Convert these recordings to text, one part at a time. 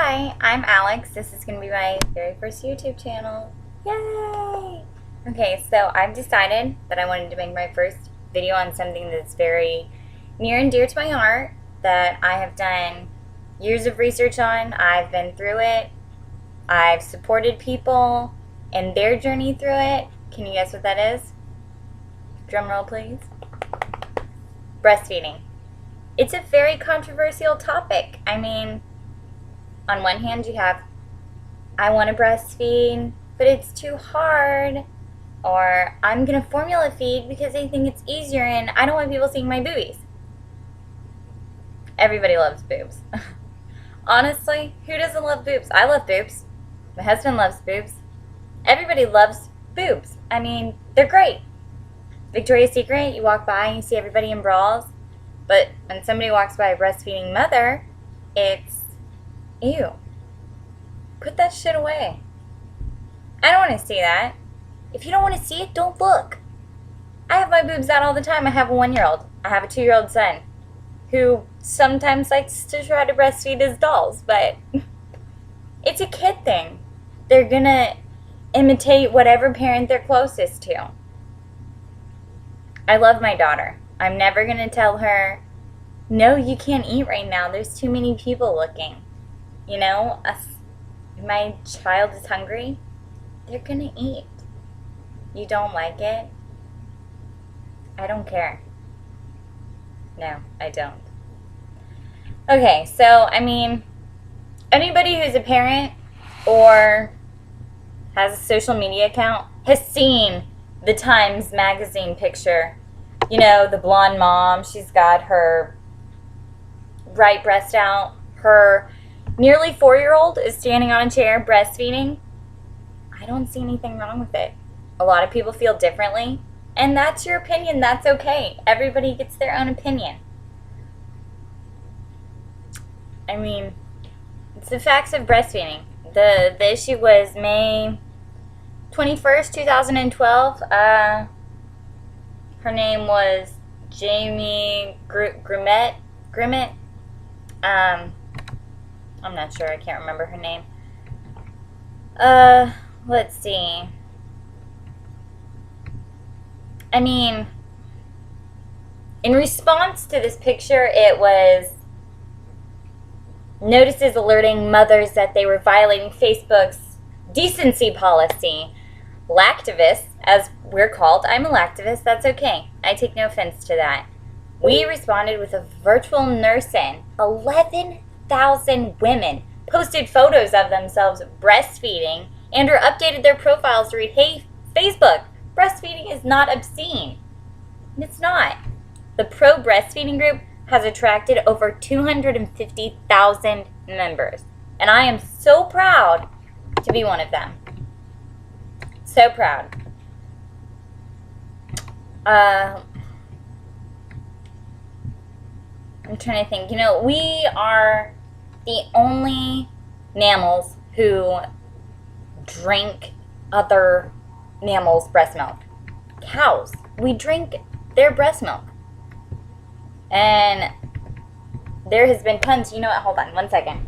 Hi, I'm Alex. This is going to be my very first YouTube channel. Yay! Okay, so I've decided that I wanted to make my first video on something that's very near and dear to my heart, that I have done years of research on. I've been through it. I've supported people and their journey through it. Can you guess what that is? Drum roll, please. Breastfeeding. It's a very controversial topic. I mean, on one hand you have, I want to breastfeed, but it's too hard. Or, I'm going to formula feed because I think it's easier and I don't want people seeing my boobies. Everybody loves boobs. Honestly, who doesn't love boobs? I love boobs. My husband loves boobs. Everybody loves boobs. I mean, they're great. Victoria's Secret, you walk by and you see everybody in bras. But when somebody walks by a breastfeeding mother, it's, ew. Put that shit away. I don't want to see that. If you don't want to see it, don't look. I have my boobs out all the time. I have a 1-year-old. I have a 2-year-old son who sometimes likes to try to breastfeed his dolls, but it's a kid thing. They're gonna imitate whatever parent they're closest to. I love my daughter. I'm never gonna tell her, no, you can't eat right now. There's too many people looking. You know, if my child is hungry, they're gonna eat. You don't like it? I don't care. No, I don't. Okay, so, I mean, anybody who's a parent or has a social media account has seen the Times magazine picture. You know, the blonde mom, she's got her right breast out. Her nearly 4-year-old is standing on a chair breastfeeding. I don't see anything wrong with it. A lot of people feel differently, and that's your opinion. That's okay. Everybody gets their own opinion. I mean, it's the facts of breastfeeding. The issue was May 21st, 2012. Her name was Jamie Grimmett. I'm not sure. I can't remember her name. Let's see. I mean, in response to this picture, it was notices alerting mothers that they were violating Facebook's decency policy. Lactivists, as we're called, I'm a lactivist, that's okay. I take no offense to that. We responded with a virtual nursing. 11,000 women posted photos of themselves breastfeeding and or updated their profiles to read, hey, Facebook, breastfeeding is not obscene. It's not. The pro-breastfeeding group has attracted over 250,000 members. And I am so proud to be one of them. So proud. I'm trying to think. You know, we are the only mammals who drink other mammals' breast milk. Cows, we drink their breast milk. And there has been tons. You know what? Hold on 1 second.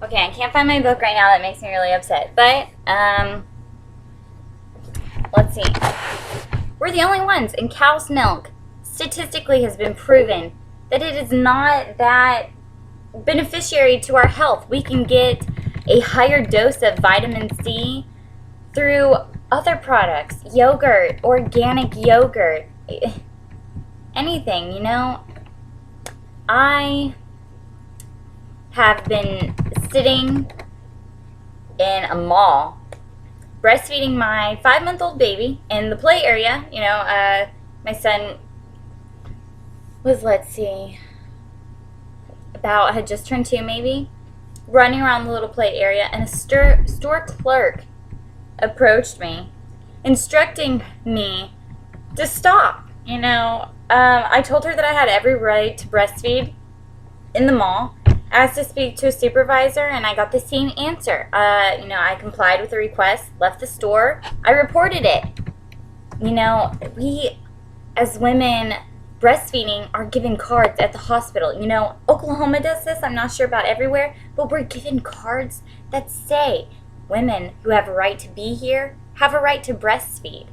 Okay, I can't find my book right now. That makes me really upset. But, let's see. We're the only ones. And cow's milk statistically has been proven that it is not that beneficiary to our health. We can get a higher dose of vitamin C through other products. Yogurt, organic yogurt, anything, you know. I have been sitting in a mall breastfeeding my 5-month-old baby in the play area. You know, my son was, let's see, about had just turned 2 maybe, running around the little play area, and a store clerk approached me, instructing me to stop. I told her that I had every right to breastfeed in the mall, asked to speak to a supervisor, and I got the same answer. I complied with the request, left the store, I reported it. We as women breastfeeding are given cards at the hospital. Oklahoma does this, I'm not sure about everywhere, but we're given cards that say women who have a right to be here have a right to breastfeed.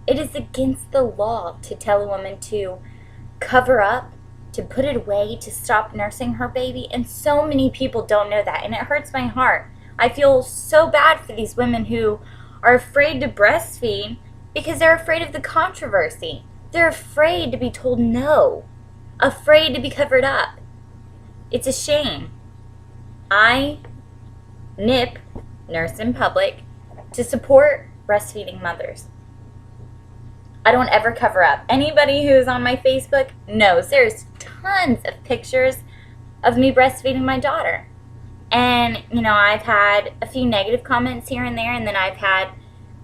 It is against the law to tell a woman to cover up, to put it away, to stop nursing her baby, and so many people don't know that, and it hurts my heart. I feel so bad for these women who are afraid to breastfeed because they're afraid of the controversy. They're afraid to be told no, afraid to be covered up. It's a shame. I nurse in public, to support breastfeeding mothers. I don't ever cover up. Anybody who's on my Facebook knows there's tons of pictures of me breastfeeding my daughter. And, I've had a few negative comments here and there, and then I've had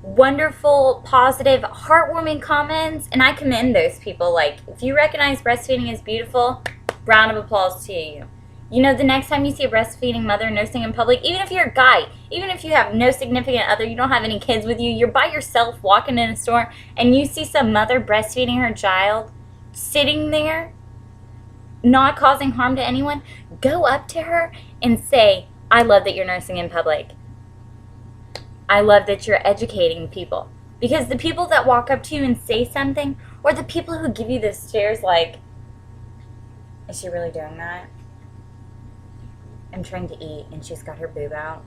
wonderful, positive, heartwarming comments, and I commend those people. Like, if you recognize breastfeeding is beautiful, round of applause to you. The next time you see a breastfeeding mother nursing in public, even if you're a guy, even if you have no significant other, you don't have any kids with you, you're by yourself walking in a store, and you see some mother breastfeeding her child, sitting there, not causing harm to anyone, go up to her and say, I love that you're nursing in public. I love that you're educating people. Because the people that walk up to you and say something, or the people who give you the stares like, is she really doing that? I'm trying to eat and she's got her boob out.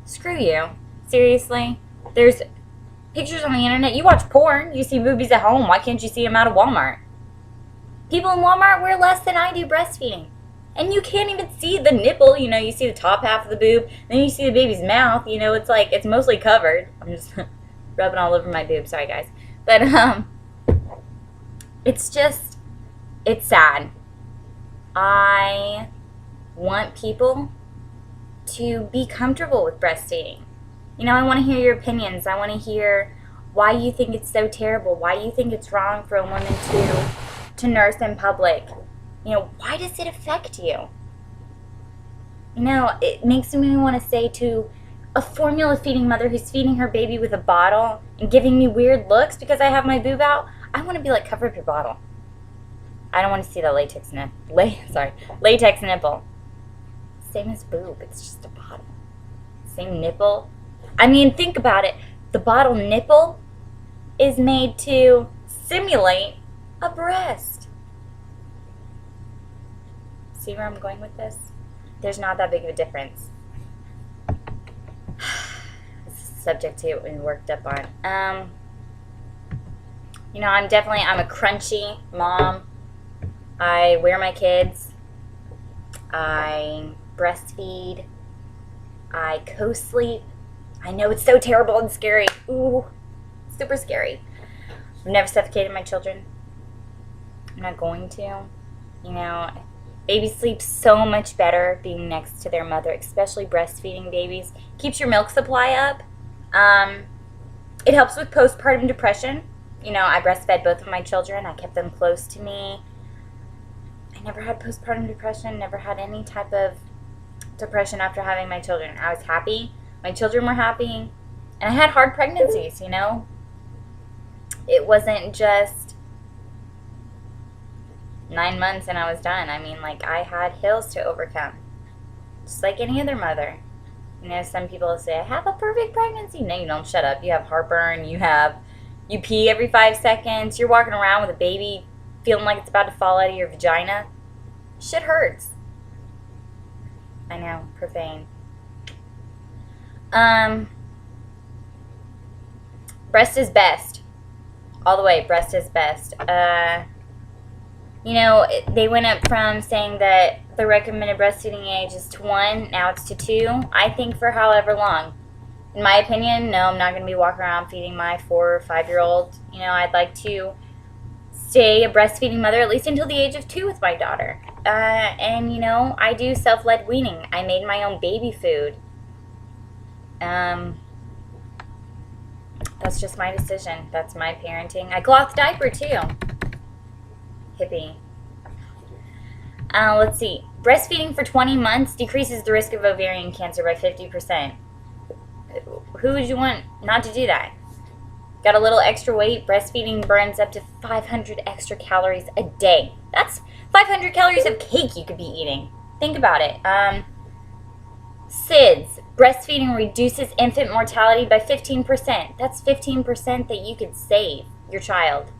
Screw you. Seriously. There's pictures on the internet. You watch porn. You see boobies at home. Why can't you see them out of Walmart? People in Walmart wear less than I do breastfeeding. And you can't even see the nipple. You see the top half of the boob. Then you see the baby's mouth. It's like it's mostly covered. I'm just rubbing all over my boob. Sorry, guys. But, it's sad. I want people to be comfortable with breastfeeding. I want to hear your opinions. I want to hear why you think it's so terrible, why you think it's wrong for a woman to nurse in public. Why does it affect you? It makes me want to say to a formula feeding mother who's feeding her baby with a bottle and giving me weird looks because I have my boob out, I want to be like, cover up your bottle. I don't want to see the latex nipple. Same as boob, it's just a bottle. Same nipple. I mean, think about it. The bottle nipple is made to simulate a breast. See where I'm going with this? There's not that big of a difference. This is a subject to get me worked up on. I'm a crunchy mom. I wear my kids. I breastfeed. I co-sleep. I know it's so terrible and scary. Ooh, super scary. I've never suffocated my children. I'm not going to. Babies sleep so much better being next to their mother, especially breastfeeding babies. Keeps your milk supply up. It helps with postpartum depression. I breastfed both of my children. I kept them close to me. I never had postpartum depression, never had any type of depression after having my children. I was happy. My children were happy. And I had hard pregnancies, It wasn't just 9 months and I was done. I had hills to overcome. Just like any other mother. Some people say, I have a perfect pregnancy. No, you don't. Shut up. You have heartburn. You pee every 5 seconds. You're walking around with a baby feeling like it's about to fall out of your vagina. Shit hurts. I know, profane. Breast is best. All the way, breast is best. They went up from saying that the recommended breastfeeding age is to 1, now it's to 2. I think for however long. In my opinion, no, I'm not going to be walking around feeding my 4 or 5-year-old. I'd like to stay a breastfeeding mother at least until the age of 2 with my daughter. And, I do self-led weaning. I made my own baby food. That's just my decision. That's my parenting. I cloth diaper, too. Hippie. Let's see. Breastfeeding for 20 months decreases the risk of ovarian cancer by 50%. Who would you want not to do that? Got a little extra weight? Breastfeeding burns up to 500 extra calories a day. That's 500 calories of cake you could be eating. Think about it. SIDS. Breastfeeding reduces infant mortality by 15%. That's 15% that you could save your child.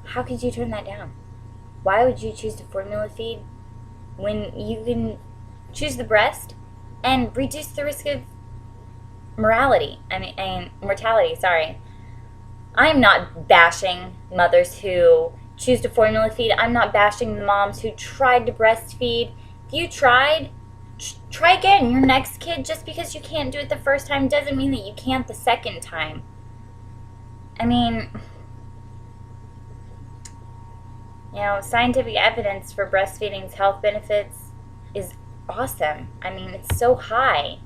How could you turn that down? Why would you choose to formula feed when you can choose the breast and reduce the risk of mortality? Sorry. I'm not bashing mothers who choose to formula feed. I'm not bashing the moms who tried to breastfeed. If you tried, try again. Your next kid, just because you can't do it the first time doesn't mean that you can't the second time. Scientific evidence for breastfeeding's health benefits is awesome. It's so high.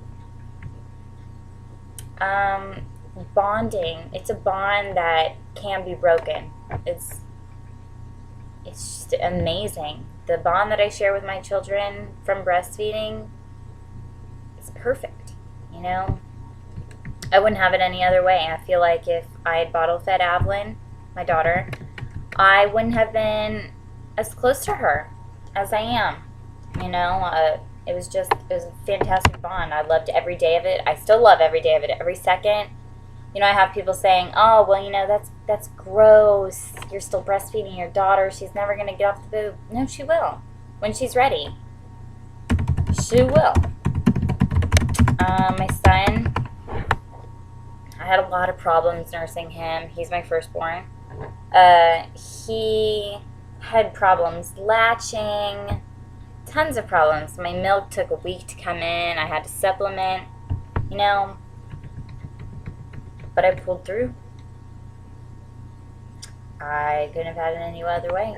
Bonding. It's a bond that can be broken. It's just amazing. The bond that I share with my children from breastfeeding is perfect. I wouldn't have it any other way. I feel like if I had bottle fed Avalyn, my daughter, I wouldn't have been as close to her as I am. It was a fantastic bond. I loved every day of it. I still love every day of it, every second. I have people saying, oh, well, that's gross. You're still breastfeeding your daughter. She's never going to get off the boob. No, she will. When she's ready. She will. My son, I had a lot of problems nursing him. He's my firstborn. He had problems latching, tons of problems. My milk took a week to come in. I had to supplement, but I pulled through. I couldn't have had it any other way.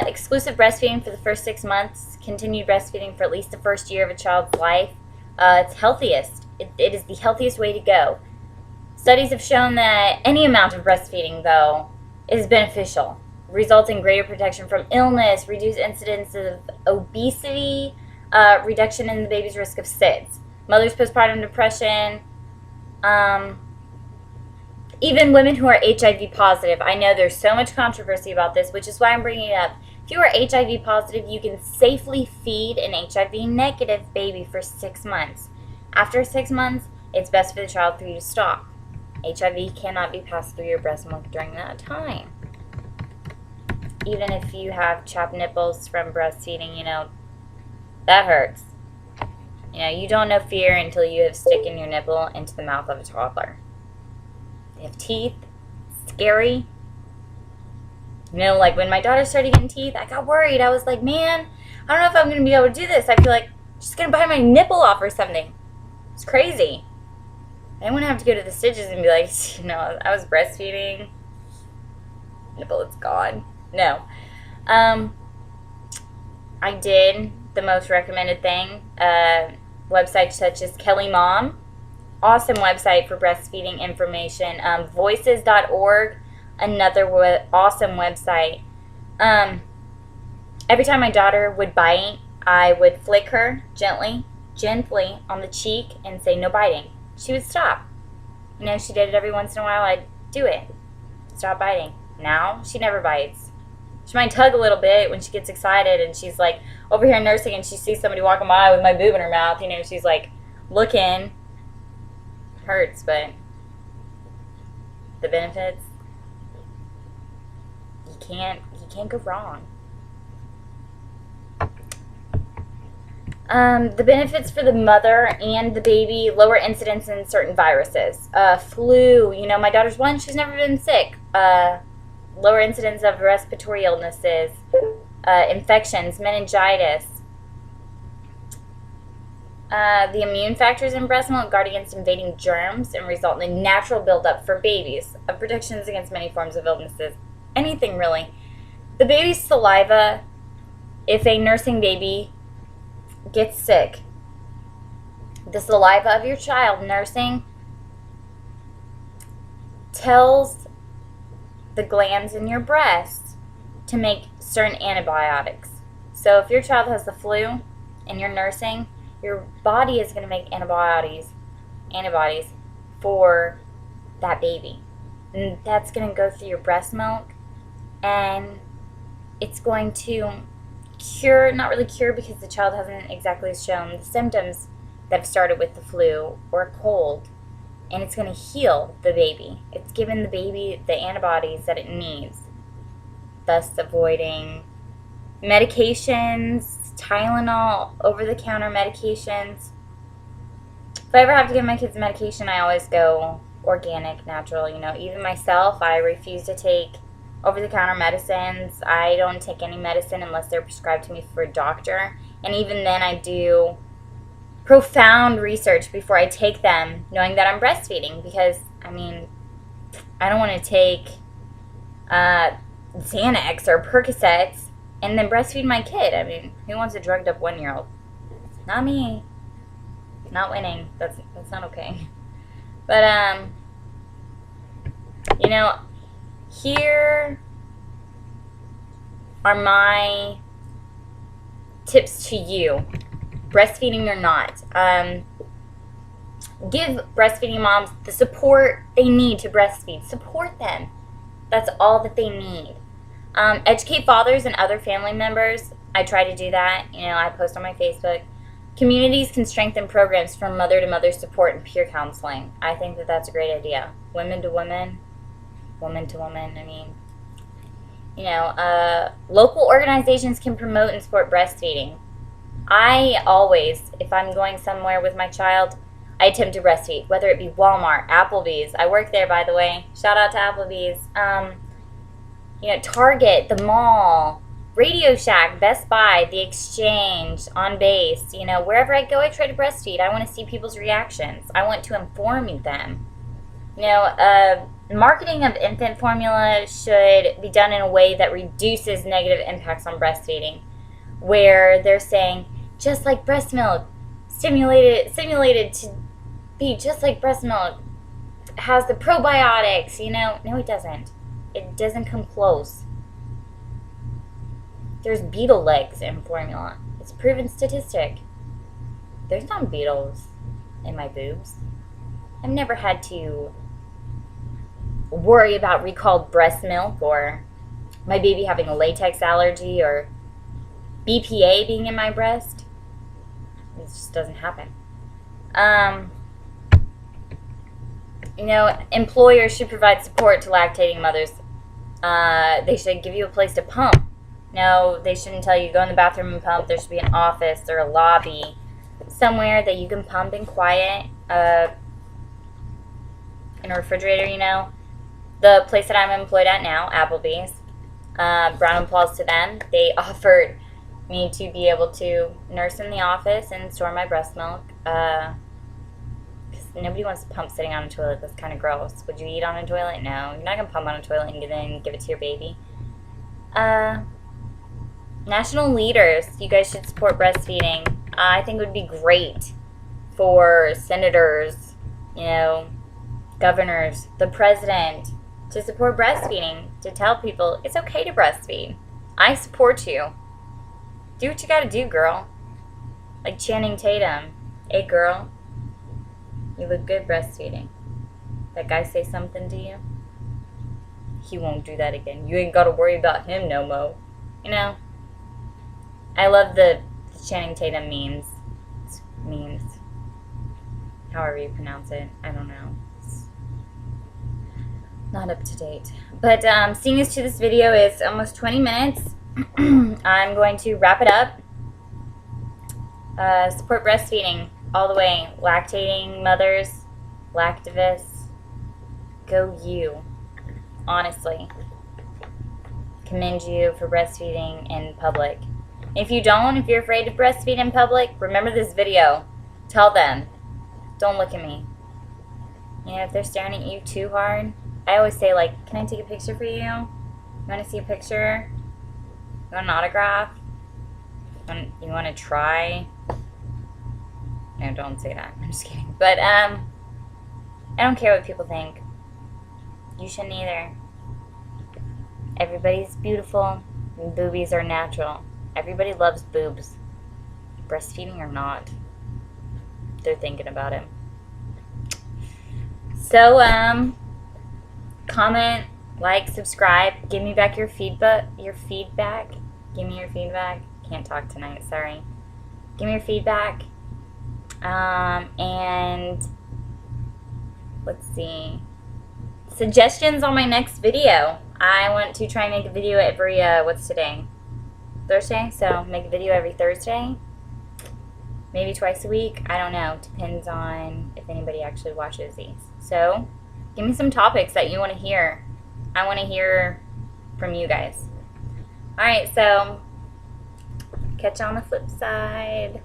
Exclusive breastfeeding for the first 6 months, continued breastfeeding for at least the first year of a child's life. It's healthiest. It is the healthiest way to go. Studies have shown that any amount of breastfeeding, though, is beneficial, resulting in greater protection from illness, reduced incidence of obesity, reduction in the baby's risk of SIDS, mother's postpartum depression, even women who are HIV positive. I know there's so much controversy about this, which is why I'm bringing it up. If you are HIV positive, you can safely feed an HIV negative baby for 6 months. After 6 months, it's best for the child for you to stop. HIV cannot be passed through your breast milk during that time. Even if you have chapped nipples from breastfeeding, that hurts. You don't know fear until you have sticking your nipple into the mouth of a toddler. They have teeth. Scary. Like when my daughter started getting teeth, I got worried. I was like, man, I don't know if I'm going to be able to do this. I feel like she's going to bite my nipple off or something. It's crazy. I wouldn't have to go to the stitches and be like, I was breastfeeding. Nipple is gone. No. I did the most recommended thing. Websites such as Kelly Mom. Awesome website for breastfeeding information. Voices.org. Another awesome website. Every time my daughter would bite, I would flick her gently on the cheek and say, no biting. She would stop. She did it every once in a while. I'd do it. Stop biting. Now, she never bites. She might tug a little bit when she gets excited and she's like over here nursing and she sees somebody walking by with my boob in her mouth. She's like looking. Hurts, but the benefits, you can't go wrong. The benefits for the mother and the baby: lower incidence in certain viruses. Flu, my daughter's one, she's never been sick. Lower incidence of respiratory illnesses, infections, meningitis. The immune factors in breast milk guard against invading germs and result in a natural buildup for babies of protections against many forms of illnesses. Anything really. The baby's saliva, if a nursing baby gets sick, the saliva of your child nursing tells the glands in your breast to make certain antibiotics. So if your child has the flu and you're nursing, your body is going to make antibodies for that baby. And that's going to go through your breast milk, and it's going to cure, not really cure because the child hasn't exactly shown the symptoms that have started with the flu or a cold, and it's going to heal the baby. It's given the baby the antibodies that it needs, thus avoiding medications, Tylenol, over-the-counter medications. If I ever have to give my kids medication, I always go organic, natural. You know, even myself, I refuse to take over-the-counter medicines. I don't take any medicine unless they're prescribed to me for a doctor. And even then, I do profound research before I take them, knowing that I'm breastfeeding. Because, I mean, I don't want to take Xanax or Percocets and then breastfeed my kid. I mean, who wants a drugged up 1-year-old? Not me. Not winning. That's not okay. But, you know, here are my tips to you, breastfeeding or not. Give breastfeeding moms the support they need to breastfeed. Support them. That's all that they need. Educate fathers and other family members. I try to do that. You know, I post on my Facebook. Communities can strengthen programs from mother-to-mother support and peer counseling. I think that that's a great idea. Women to women, woman to woman. I mean, you know, local organizations can promote and support breastfeeding. I always, if I'm going somewhere with my child, I attempt to breastfeed, whether it be Walmart, Applebee's. I work there, by the way. Shout out to Applebee's. You know, Target, the mall, Radio Shack, Best Buy, The Exchange, On Base. You know, wherever I go, I try to breastfeed. I want to see people's reactions. I want to inform them. You know, marketing of infant formula should be done in a way that reduces negative impacts on breastfeeding, where they're saying, just like breast milk, simulated to be just like breast milk, has the probiotics, you know. No, it doesn't. It doesn't come close. There's beetle legs in formula. It's a proven statistic. There's not beetles in my boobs. I've never had to worry about recalled breast milk or my baby having a latex allergy or BPA being in my breast. It just doesn't happen. You know, employers should provide support to lactating mothers. They should give you a place to pump. No, they shouldn't tell you go in the bathroom and pump. There should be an office or a lobby somewhere that you can pump in quiet. In a refrigerator, you know. The place that I'm employed at now, Applebee's, round of applause to them. They offered me to be able to nurse in the office and store my breast milk. Because nobody wants to pump sitting on a toilet. That's kind of gross. Would you eat on a toilet? No. You're not going to pump on a toilet and then give it to your baby. National leaders, you guys should support breastfeeding. I think it would be great for senators, you know, governors, the president, to support breastfeeding, to tell people it's okay to breastfeed. I support you. Do what you gotta do, girl. Like Channing Tatum. Hey, girl, you look good breastfeeding. That guy say something to you? He won't do that again. You ain't gotta worry about him no mo. You know? I love the Channing Tatum memes. It's memes. However you pronounce it. I don't know. It's not up to date. But seeing as to this video is almost 20 minutes, I'm going to wrap it up. Support breastfeeding all the way. Lactating mothers, lactivists, go you. Honestly. Commend you for breastfeeding in public. If you don't, if you're afraid to breastfeed in public, remember this video. Tell them. Don't look at me. You know, if they're staring at you too hard, I always say, like, can I take a picture for you? You want to see a picture? You want an autograph? You want to try? No, don't say that. I'm just kidding. But, I don't care what people think. You shouldn't either. Everybody's beautiful. And boobies are natural. Everybody loves boobs. Breastfeeding or not. They're thinking about it. So, comment, like, subscribe. Give me back your feedback. Give me your feedback. Can't talk tonight, sorry. Give me your feedback. And let's see. Suggestions on my next video. I want to try and make a video every, what's today? Thursday? So make a video every Thursday. Maybe twice a week. I don't know. Depends on if anybody actually watches these. So give me some topics that you want to hear. I want to hear from you guys. Alright, so catch you on the flip side.